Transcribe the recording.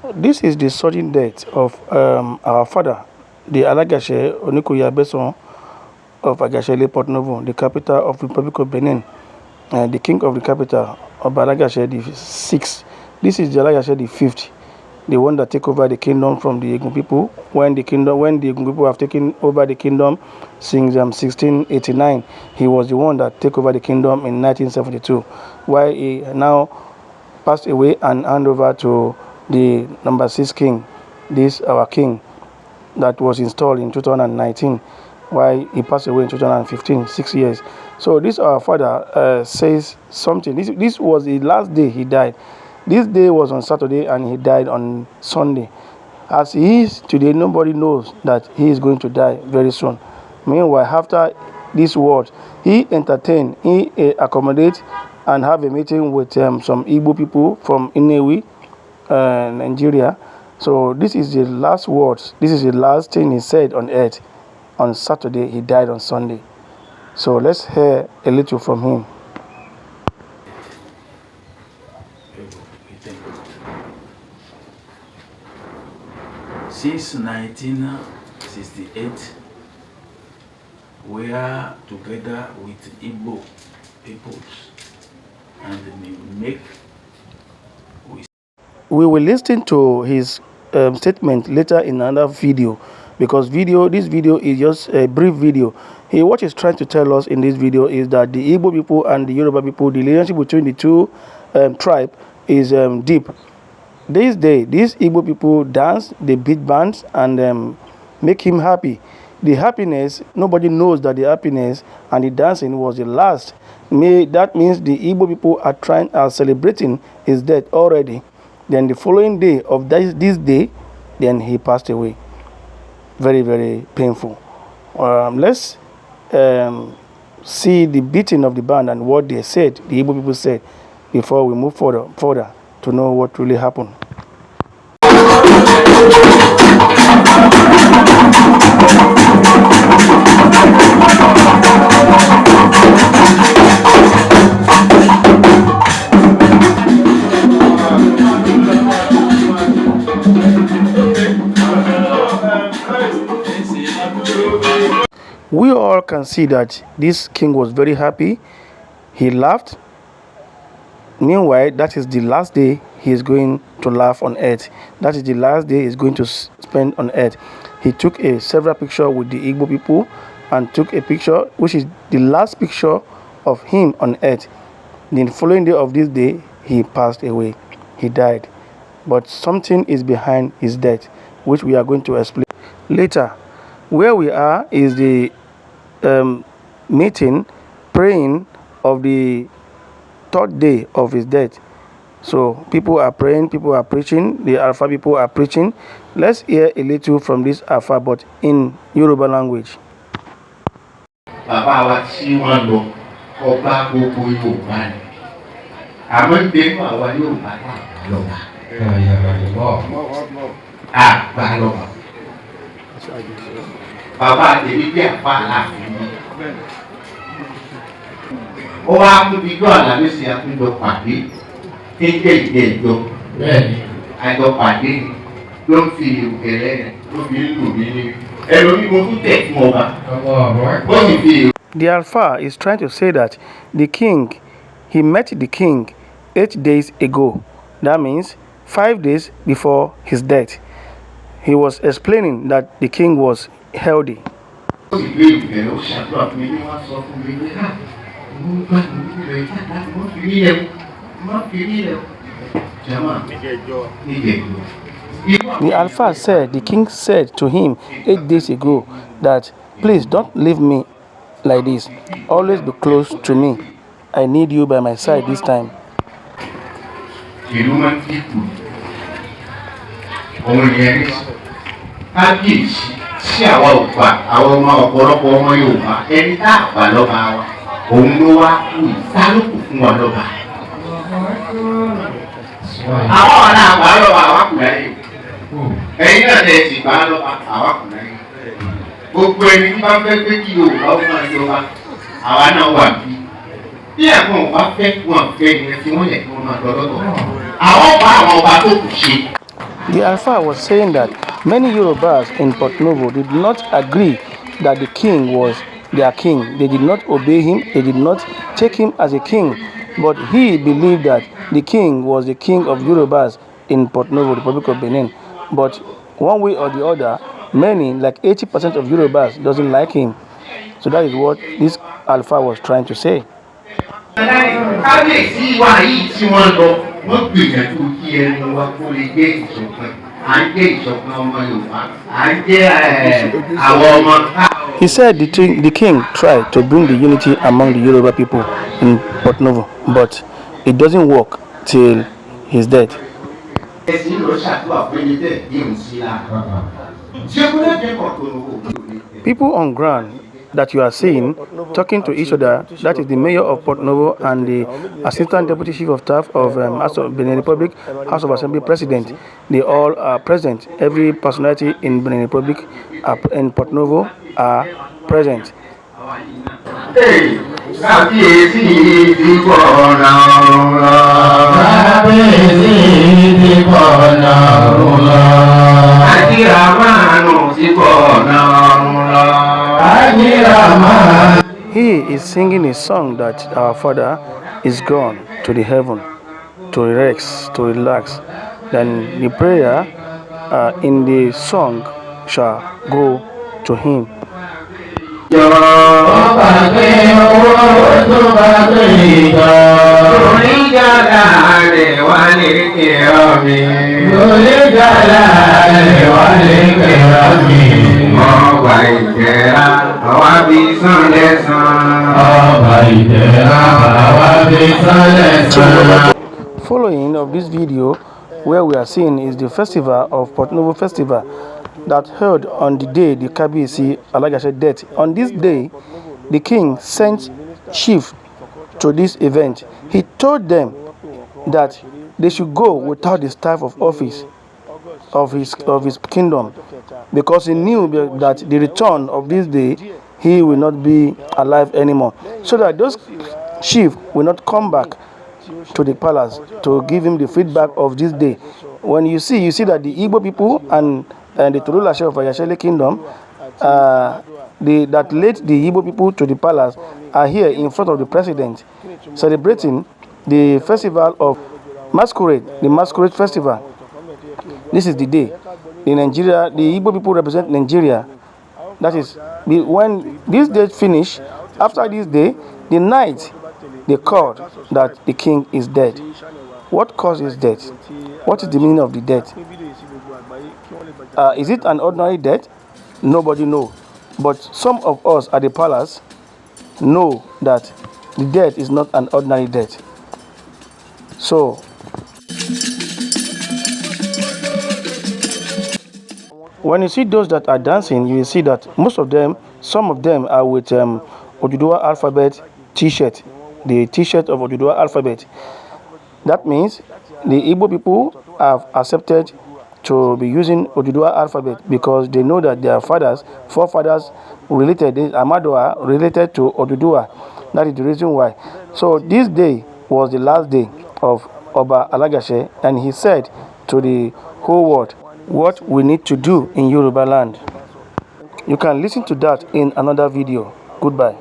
This is the sudden death of our father, the Alajaṣẹ Onikoyi Abẹsàán of Agaṣẹ Porto-Novo, the capital of the Republic of Benin, the king of the capital of Alajaṣẹ the sixth. This is the Alajaṣẹ the fifth, the one that take over the kingdom from the Egun people. When the Egun people have taken over the kingdom since 1689, he was the one that take over the kingdom in 1972, while he now passed away and hand over to the number 6 king, this our king that was installed in 2019, while he passed away in 2015, 6 years. So this our father says something. This was the last day he died. This day was on Saturday and he died on Sunday. As he is today, nobody knows that he is going to die very soon. Meanwhile, after this word, he entertained, he accommodate and have a meeting with some Igbo people from Inewi, Nigeria. So this is the last words. This is the last thing he said on earth. On Saturday, he died on Sunday. So let's hear a little from him. Since 1968, we are together with Igbo peoples, and we will listen to his statement later in another video, because this video is just a brief video. What he's trying to tell us in this video is that the Igbo people and the Yoruba people, the relationship between the two tribes is deep. This day, these Igbo people dance, they beat bands, and make him happy. The happiness, nobody knows that the happiness and the dancing was the last. That means the Igbo people are celebrating his death already. Then the following day of this day, then he passed away. Very, very painful. Let's see the beating of the band and what they said, the Igbo people said, before we move further to know what really happened. We all can see that this king was very happy. He laughed. Meanwhile, that is the last day he is going to laugh on earth. That is the last day he is going to spend on earth. He took several pictures with the Igbo people and took a picture which is the last picture of him on earth. The following day of this day, he passed away. He died. But something is behind his death, which we are going to explain later. Where we are is the meeting, praying of the third day of his death. So people are praying, people are preaching, the Alpha people are preaching. Let's hear a little from this Alpha, but in Yoruba language. Bàbá tèmi bí àpá láàfin mi. Ó wá kú bí ijó Àlàmísì àtúndọ̀ pàdé tí ń jẹ́ ìjọ. Àjọ pàdé ló ń fi ìrùkẹ̀lẹ́ rẹ̀ ló fi ń lù mí ní. Ẹ̀rọ mi mo tún tẹ̀ fún ọba. Ó sì fi. The Alpha is trying to say that he met the king 8 days ago. That means 5 days before his death. He was explaining that the king was healthy. The Alpha said, the king said to him 8 days ago that, please don't leave me like this. Always be close to me. I need you by my side this time. Sí àwa ògbà àwọn ọmọ ọ̀pọ̀lọpọ̀ ọmọ Yorùbá ẹni tá àgbà lọ́ba wa òun ló wá kú ìtálùkù fún wa lọ́ba. Àwọn ọ̀nà àgbà lọ́ba àwa kù láyé. Ẹ̀yin náà tẹ̀ sí gbà lọ́ba àwa kù láyé. Gbogbo ẹni tí bá fẹ́ pé kí Yorùbá ó máa jọba àwa náà wà bí. Bí ẹ̀gbọ́n ò bá fẹ́ wọn fẹ́ ìyẹn tí wọ́n yẹ kí wọ́n máa lọ lọ́tọ̀. Àwọn ọba tó kù ṣe. The Alpha was saying that many Yorubas in Porto-Novo did not agree that the king was their king. They did not obey him. They did not take him as a king. But he believed that the king was the king of Yorubas in Porto-Novo, the Republic of Benin. But one way or the other, many, like 80% of Yorubas, doesn't like him. So that is what this Alpha was trying to say. He said the king tried to bring the unity among the Yoruba people in Porto-Novo, but it doesn't work till he's dead. People on ground that you are seeing talking to each other, that is the mayor of Porto-Novo and the assistant deputy chief of staff of House of Benin Republic, House of Assembly president. They all are present. Every personality in Benin Republic in Porto-Novo are present. He is singing a song that our father is gone to the heaven, to relax. Then the prayer in the song shall go to him. Following of this video, where we are seeing is the festival of Porto-Novo festival that held on the day the Kabiyesi Alajaṣẹ death. On this day, the king sent chief to this event. He told them that they should go without the staff of office of his kingdom, because he knew that the return of this day he will not be alive anymore, so that those chiefs will not come back to the palace to give him the feedback of this day. When you see that the Igbo people and the Alajaṣẹ of Alajaṣẹ kingdom that led the Igbo people to the palace are here in front of the president, celebrating the festival of masquerade, the masquerade festival. This is the day. In Nigeria, the Igbo people represent Nigeria. That is, when this day finish, after this day, the night, they called that the king is dead. What caused his death? What is the meaning of the death? Is it an ordinary death? Nobody knows. But some of us at the palace know that the death is not an ordinary death. So, when you see those that are dancing, you will see that some of them are with Oduduwa alphabet T-shirt, the T-shirt of Oduduwa alphabet. That means the Igbo people have accepted to be using Oduduwa alphabet because they know that their forefathers related, Amadoa related to Oduduwa. That is the reason why. So this day was the last day of Oba Alajaṣẹ, and he said to the whole world what we need to do in Yoruba land. You can listen to that in another video. Goodbye.